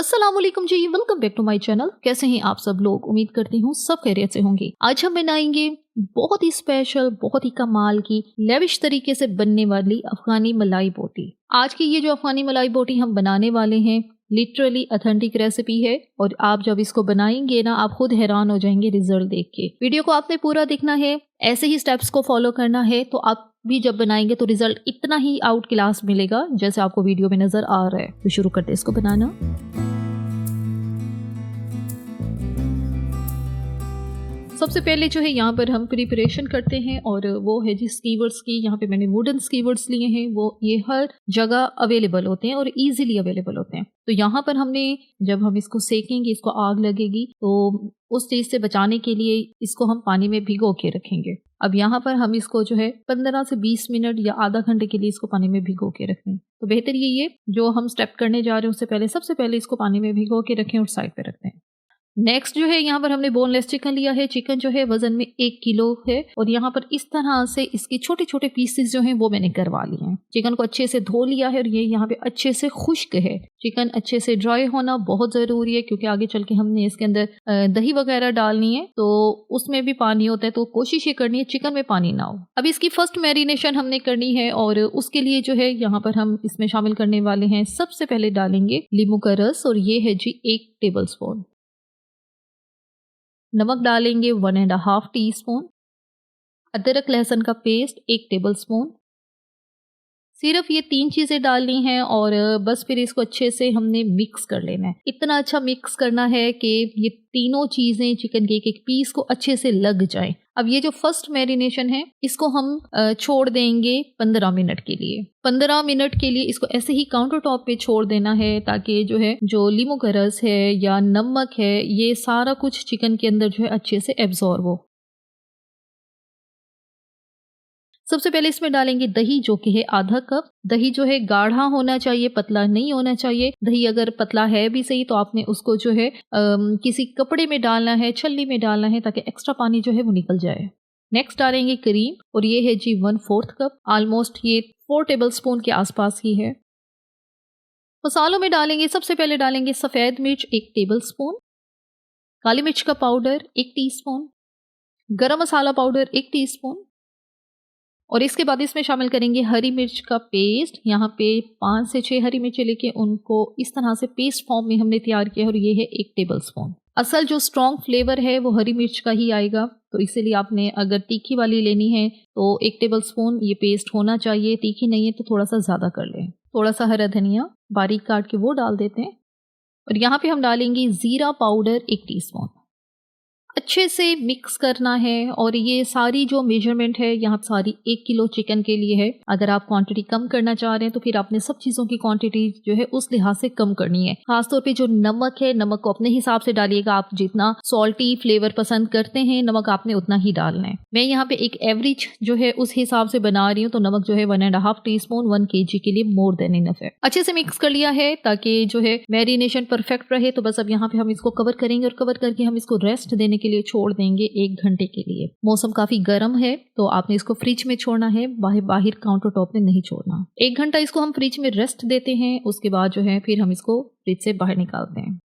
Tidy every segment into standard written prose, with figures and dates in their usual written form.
अस्सलाम वालेकुम जी, welcome back to my channel. कैसे हैं आप सब लोग? उम्मीद करती हूँ सब खैरियत से होंगे। आज हम बनाएंगे बहुत ही स्पेशल, बहुत ही कमाल की लेविश तरीके से बनने वाली अफगानी मलाई बोटी। आज की ये जो अफगानी मलाई बोटी हम बनाने वाले हैं लिटरली ऑथेंटिक रेसिपी है और आप जब इसको बनाएंगे ना आप खुद हैरान हो जाएंगे रिजल्ट देख के। वीडियो को आपने पूरा देखना है, ऐसे ही स्टेप्स को फॉलो करना है तो आप भी जब बनाएंगे तो रिजल्ट इतना ही आउट क्लास मिलेगा जैसे आपको वीडियो में नजर आ रहा है। तो शुरू करते हैं इसको बनाना। सबसे पहले जो है यहाँ पर हम प्रिपरेशन करते हैं और वो है जी स्कीवर्स की। यहाँ पे मैंने वुडन स्कीवर्स लिए हैं, वो ये हर जगह अवेलेबल होते हैं और इजीली अवेलेबल होते हैं। तो यहाँ पर हमने जब हम इसको सेकेंगे, इसको आग लगेगी तो उस चीज़ से बचाने के लिए इसको हम पानी में भिगो के रखेंगे। अब यहाँ पर हम इसको जो है 15 से 20 मिनट या आधा घंटे के लिए इसको पानी में भिगो के रखें। तो बेहतर ये जो हम स्टेप करने जा रहे हैं उससे पहले सबसे पहले इसको पानी में भिगो के रखें और साइड पे रखते हैं। नेक्स्ट जो है यहाँ पर हमने बोनलेस चिकन लिया है। चिकन जो है वजन में 1 किलो है और यहाँ पर इस तरह से इसके छोटे छोटे पीसेस जो हैं वो मैंने करवा लिए हैं। चिकन को अच्छे से धो लिया है और ये यहाँ पे अच्छे से खुश्क है। चिकन अच्छे से ड्राई होना बहुत ज़रूरी है क्योंकि आगे चल के हमने इसके अंदर दही वगैरह डालनी है तो उसमें भी पानी होता है, तो कोशिश ये करनी है चिकन में पानी ना हो। अब इसकी फर्स्ट मैरिनेशन हमने करनी है और उसके लिए जो है यहाँ पर हम इसमें शामिल करने वाले हैं, सबसे पहले डालेंगे नींबू का रस और ये है जी 1 टेबल स्पून। नमक डालेंगे 1.5 टीस्पून। अदरक लहसुन का पेस्ट 1 टेबल स्पून। सिर्फ ये 3 चीज़ें डालनी हैं और बस फिर इसको अच्छे से हमने मिक्स कर लेना है। इतना अच्छा मिक्स करना है कि ये तीनों चीज़ें चिकन के एक पीस को अच्छे से लग जाएं। अब ये जो फर्स्ट मैरिनेशन है इसको हम छोड़ देंगे 15 मिनट के लिए। 15 मिनट के लिए इसको ऐसे ही काउंटर टॉप पे छोड़ देना है ताकि जो है जो लीमू का रस है या नमक है ये सारा कुछ चिकन के अंदर जो है अच्छे से एब्जॉर्ब हो। सबसे पहले इसमें डालेंगे दही जो कि है आधा कप। दही जो है गाढ़ा होना चाहिए, पतला नहीं होना चाहिए। दही अगर पतला है भी सही तो आपने उसको जो है किसी कपड़े में डालना है, छलनी में डालना है ताकि एक्स्ट्रा पानी जो है वो निकल जाए। नेक्स्ट डालेंगे क्रीम और ये है जी 1/4 कप, ऑलमोस्ट ये 4 टेबल स्पून के आसपास ही है। मसालों में डालेंगे, सबसे पहले डालेंगे सफ़ेद मिर्च 1 टेबल स्पून, काली मिर्च का पाउडर 1 टीस्पून, गरम मसाला पाउडर 1 टीस्पून और इसके बाद इसमें शामिल करेंगे हरी मिर्च का पेस्ट। यहाँ पे 5 से 6 हरी मिर्चें लेके उनको इस तरह से पेस्ट फॉर्म में हमने तैयार किया और ये है 1 टेबल स्पून। असल जो स्ट्रॉन्ग फ्लेवर है वो हरी मिर्च का ही आएगा, तो इसीलिए आपने अगर तीखी वाली लेनी है तो 1 टेबल स्पून ये पेस्ट होना चाहिए। तीखी नहीं है तो थोड़ा सा ज़्यादा कर लें। थोड़ा सा हरा धनिया बारीक काट के वो डाल देते हैं और यहाँ पे हम डालेंगे ज़ीरा पाउडर 1 टीस्पून। अच्छे से मिक्स करना है और ये सारी जो मेजरमेंट है यहाँ सारी 1 किलो चिकन के लिए है। अगर आप क्वांटिटी कम करना चाह रहे हैं तो फिर आपने सब चीज़ों की क्वांटिटी जो है उस लिहाज से कम करनी है। खासतौर पे जो नमक है, नमक को अपने हिसाब से डालिएगा। आप जितना सॉल्टी फ्लेवर पसंद करते हैं नमक आपने उतना ही डालना है। मैं यहाँ पे एक एवरेज जो है उस हिसाब से बना रही हूँ तो नमक जो है 1.5 टीस्पून 1 kg के लिए मोर देन इनफ है। अच्छे से मिक्स कर लिया है ताकि जो है मैरिनेशन परफेक्ट रहे। तो बस अब यहाँ पे हम इसको कवर करेंगे और कवर करके हम इसको रेस्ट देने के लिए छोड़ देंगे 1 घंटे के लिए। मौसम काफी गर्म है तो आपने इसको फ्रिज में छोड़ना है, बाहर काउंटर टॉप में नहीं छोड़ना। 1 घंटा इसको हम फ्रिज में रेस्ट देते हैं, उसके बाद जो है फिर हम इसको फ्रिज से बाहर निकालते हैं।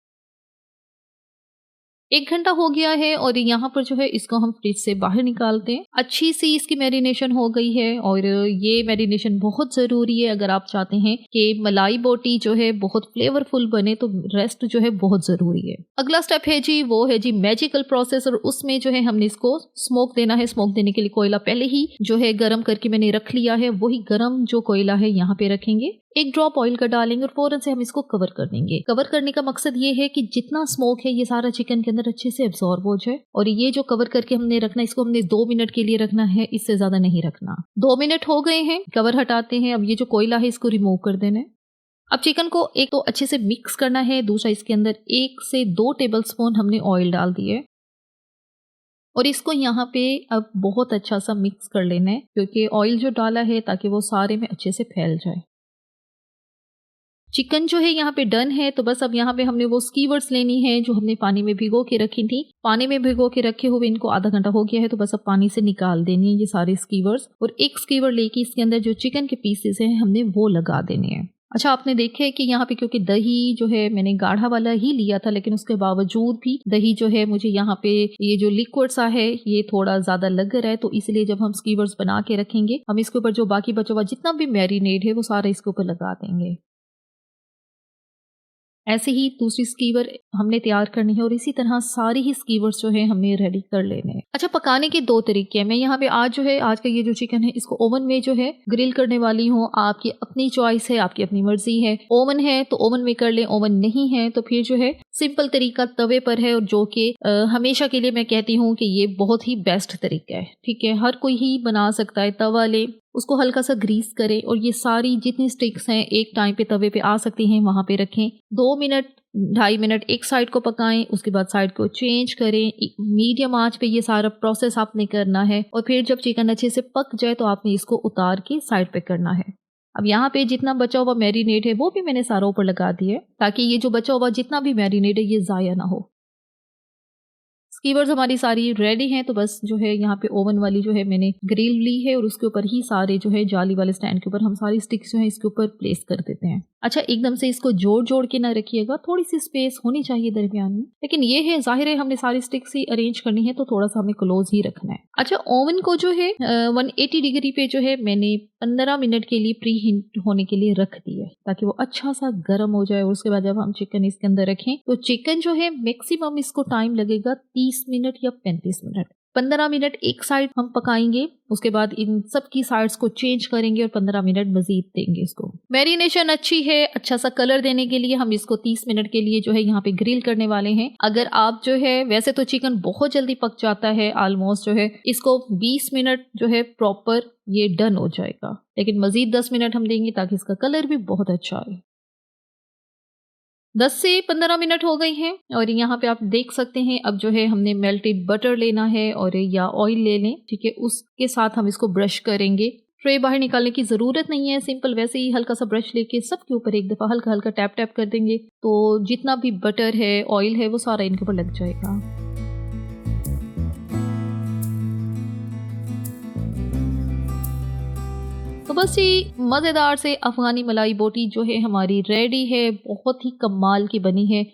1 घंटा हो गया है और यहाँ पर जो है इसको हम फ्रिज से बाहर निकालते हैं। अच्छी सी इसकी मैरिनेशन हो गई है और ये मैरिनेशन बहुत ज़रूरी है अगर आप चाहते हैं कि मलाई बोटी जो है बहुत फ्लेवरफुल बने, तो रेस्ट जो है बहुत ज़रूरी है। अगला स्टेप है जी वो है जी मैजिकल प्रोसेस और उसमें जो है हमने इसको स्मोक देना है। स्मोक देने के लिए कोयला पहले ही जो है गर्म करके मैंने रख लिया है, वही गर्म जो कोयला है यहाँ पे रखेंगे। 1 ड्रॉप ऑयल का डालेंगे और फौरन से हम इसको कवर कर देंगे। कवर करने का मकसद ये है कि जितना स्मोक है ये सारा चिकन के अंदर अच्छे से एब्जॉर्ब हो जाए। और ये जो कवर करके हमने रखना इसको हमने 2 मिनट के लिए रखना है, इससे ज्यादा नहीं रखना। 2 मिनट हो गए हैं, कवर हटाते हैं। अब ये जो कोयला है इसको रिमूव कर देना है। अब चिकन को एक तो अच्छे से मिक्स करना है, दूसरा इसके अंदर 1 से 2 टेबल स्पून हमने ऑयल डाल दिए और इसको यहाँ पे अब बहुत अच्छा सा मिक्स कर लेना है क्योंकि ऑयल जो डाला है ताकि वो सारे में अच्छे से फैल जाए। चिकन जो है यहाँ पे डन है तो बस अब यहाँ पे हमने वो स्कीवर्स लेनी है जो हमने पानी में भिगो के रखी थी। पानी में भिगो के रखे हुए इनको आधा घंटा हो गया है तो बस अब पानी से निकाल देनी है ये सारे स्कीवर्स और एक स्कीवर लेके इसके अंदर जो चिकन के पीसेस हैं हमने वो लगा देने हैं। अच्छा, आपने देखा है कि यहाँ पे क्योंकि दही जो है मैंने गाढ़ा वाला ही लिया था, लेकिन उसके बावजूद भी दही जो है मुझे यहाँ पे ये जो लिक्विड सा है ये थोड़ा ज़्यादा लग रहा है। तो इसलिए जब हम स्कीवर्स बना के रखेंगे, हम इसके ऊपर जो बाकी बचा हुआ जितना भी मैरिनेड है वो सारा इसके ऊपर लगा देंगे। ऐसे ही दूसरी स्कीवर हमने तैयार करनी है और इसी तरह सारी ही स्कीवर्स जो है हमने रेडी कर लेने हैं। अच्छा, पकाने के दो तरीके हैं। मैं यहाँ पे आज जो है आज का ये जो चिकन है इसको ओवन में जो है ग्रिल करने वाली हूँ। आपकी अपनी चॉइस है, आपकी अपनी मर्जी है। ओवन है तो ओवन में कर लें, ओवन नहीं है तो फिर जो है सिंपल तरीका तवे पर है, और जो कि हमेशा के लिए मैं कहती हूँ कि ये बहुत ही बेस्ट तरीका है। ठीक है, हर कोई ही बना सकता है। तवा ले, उसको हल्का सा ग्रीस करें और ये सारी जितनी स्टिक्स हैं एक टाइम पे तवे पे आ सकती हैं वहां पे रखें। 2 मिनट 2.5 मिनट एक साइड को पकाएं, उसके बाद साइड को चेंज करें। मीडियम आंच पे ये सारा प्रोसेस आपने करना है और फिर जब चिकन अच्छे से पक जाए तो आपने इसको उतार के साइड पे करना है। अब यहाँ पे जितना बचा हुआ मैरिनेट है वो भी मैंने सारा ऊपर लगा दिया है, ताकि ये जो बचा हुआ जितना भी मैरिनेट है ये ज़ाया ना हो। स्कीवर्स हमारी सारी रेडी हैं, तो बस जो है यहाँ पे ओवन वाली जो है मैंने ग्रिल ली है और उसके ऊपर ही सारे जो है जाली वाले स्टैंड के ऊपर हम सारी स्टिक्स जो है इसके ऊपर प्लेस कर देते हैं। अच्छा, एकदम से इसको जोड़ जोड़ के ना रखिएगा, थोड़ी सी स्पेस होनी चाहिए दरमियान में। लेकिन ये है जाहिर है हमने सारी स्टिक्स ही अरेंज करनी है तो थोड़ा सा हमें क्लोज ही रखना है। अच्छा, ओवन को जो है 180 डिग्री पे जो है मैंने 15 मिनट के लिए प्री हीट होने के लिए रख दिया है, ताकि वो अच्छा सा गर्म हो जाए। और उसके बाद जब हम चिकन इसके अंदर रखें तो चिकन जो है मैक्सिमम इसको टाइम लगेगा 30 मिनट या 35 मिनट। 15 मिनट एक साइड हम पकाएंगे, उसके बाद इन सब की साइड्स को चेंज करेंगे और 15 मिनट मजीद देंगे इसको। मैरिनेशन अच्छी है, अच्छा सा कलर देने के लिए हम इसको 30 मिनट के लिए जो है यहाँ पे ग्रिल करने वाले हैं। अगर आप जो है, वैसे तो चिकन बहुत जल्दी पक जाता है, ऑलमोस्ट जो है इसको 20 मिनट जो है प्रॉपर ये डन हो जाएगा, लेकिन मजीद 10 मिनट हम देंगे ताकि इसका कलर भी बहुत अच्छा आए। 10 से 15 मिनट हो गई हैं और यहाँ पे आप देख सकते हैं। अब जो है हमने मेल्टेड बटर लेना है और या ऑयल ले लें, ठीक है, उसके साथ हम इसको ब्रश करेंगे। ट्रे बाहर निकालने की ज़रूरत नहीं है, सिंपल वैसे ही हल्का सा ब्रश लेके सबके ऊपर एक दफ़ा हल्का हल्का टैप टैप कर देंगे तो जितना भी बटर है, ऑयल है, वो सारा इनके ऊपर लग जाएगा। तो बस ये मज़ेदार से अफ़गानी मलाई बोटी जो है हमारी रेडी है, बहुत ही कमाल की बनी है।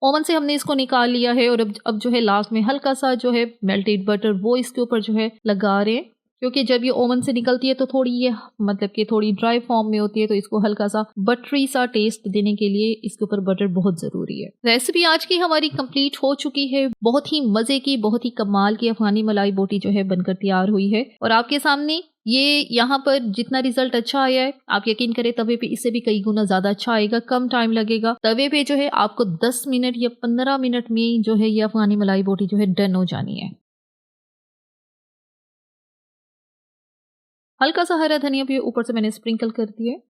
ओवन से हमने इसको निकाल लिया है और अब जो है लास्ट में हल्का सा जो है मेल्टेड बटर वो इसके ऊपर जो है लगा रहे हैं, क्योंकि जब ये ओवन से निकलती है तो थोड़ी ये मतलब कि थोड़ी ड्राई फॉर्म में होती है, तो इसको हल्का सा बटरी सा टेस्ट देने के लिए इसके ऊपर बटर बहुत ज़रूरी है। रेसिपी आज की हमारी कंप्लीट हो चुकी है। बहुत ही मज़े की, बहुत ही कमाल की अफ़गानी मलाई बोटी जो है बनकर तैयार हुई है और आपके सामने ये यहाँ पर जितना रिजल्ट अच्छा आया है, आप यकीन करें तवे पे इससे भी कई गुना ज़्यादा अच्छा आएगा, कम टाइम लगेगा। तवे पे जो है आपको 10 मिनट या 15 मिनट में जो है ये अफ़गानी मलाई बोटी जो है डन हो जानी है। हल्का सा हरा धनिया भी ऊपर से मैंने स्प्रिंकल कर दिया है।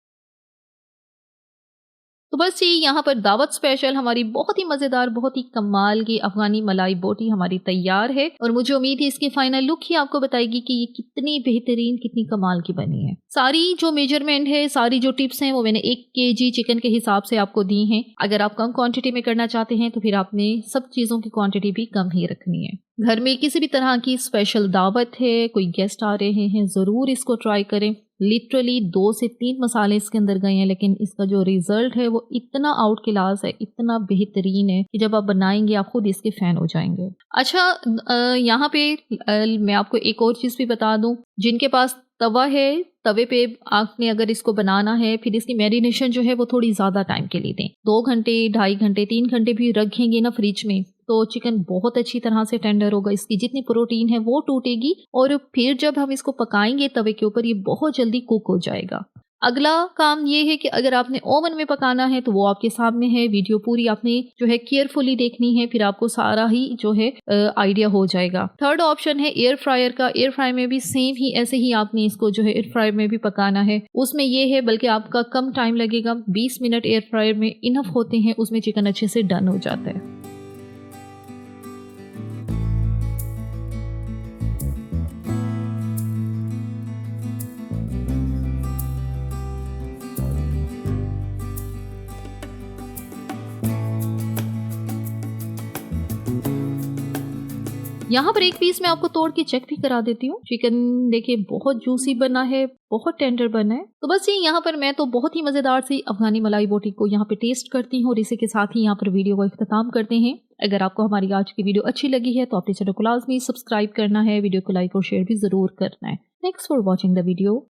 तो बस ये यहाँ पर दावत स्पेशल हमारी बहुत ही मज़ेदार, बहुत ही कमाल की अफ़गानी मलाई बोटी हमारी तैयार है और मुझे उम्मीद है इसकी फाइनल लुक ही आपको बताएगी कि ये कितनी बेहतरीन, कितनी कमाल की बनी है। सारी जो मेजरमेंट है, सारी जो टिप्स हैं वो मैंने 1 केजी चिकन के हिसाब से आपको दी हैं। अगर आप कम क्वांटिटी में करना चाहते हैं तो फिर आपने सब चीज़ों की क्वांटिटी भी कम ही रखनी है। घर में किसी भी तरह की स्पेशल दावत है, कोई गेस्ट आ रहे हैं, ज़रूर इसको ट्राई करें। लिटरली 2 से 3 मसाले इसके अंदर गए हैं, लेकिन इसका जो रिजल्ट है वो इतना आउट क्लास है, इतना बेहतरीन है कि जब आप बनाएंगे आप खुद इसके फ़ैन हो जाएंगे। अच्छा, यहाँ पे मैं आपको एक और चीज़ भी बता दूं, जिनके पास तवा है, तवे पे आपने अगर इसको बनाना है, फिर इसकी मैरिनेशन जो है वो थोड़ी ज़्यादा टाइम के लिए दें। 2 घंटे, 2.5 घंटे, 3 घंटे भी रखेंगे ना फ्रिज में तो चिकन बहुत अच्छी तरह से टेंडर होगा, इसकी जितनी प्रोटीन है वो टूटेगी और फिर जब हम इसको पकाएंगे तवे के ऊपर ये बहुत जल्दी कुक हो जाएगा। अगला काम ये है कि अगर आपने ओवन में पकाना है तो वो आपके सामने है, वीडियो पूरी आपने जो है केयरफुली देखनी है, फिर आपको सारा ही जो है आइडिया हो जाएगा। थर्ड ऑप्शन है एयर फ्रायर का। एयर फ्रायर में भी सेम ही ऐसे ही आपने इसको जो है एयर फ्रायर में भी पकाना है। उसमें ये है बल्कि आपका कम टाइम लगेगा, 20 मिनट एयर फ्रायर में इनफ होते हैं, उसमें चिकन अच्छे से डन हो जाता है। यहाँ पर एक पीस मैं आपको तोड़ के चेक भी करा देती हूँ। चिकन देखिए बहुत जूसी बना है, बहुत टेंडर बना है। तो बस ये यहाँ पर मैं तो बहुत ही मजेदार सी अफगानी मलाई बोटी को यहाँ पे टेस्ट करती हूँ और इसी के साथ ही यहाँ पर वीडियो को इख्तिताम करते हैं। अगर आपको हमारी आज की वीडियो अच्छी लगी है तो अपने चैनल को लाजमी सब्सक्राइब करना है, वीडियो को लाइक और शेयर भी जरूर करना है। Thanks for watching the video.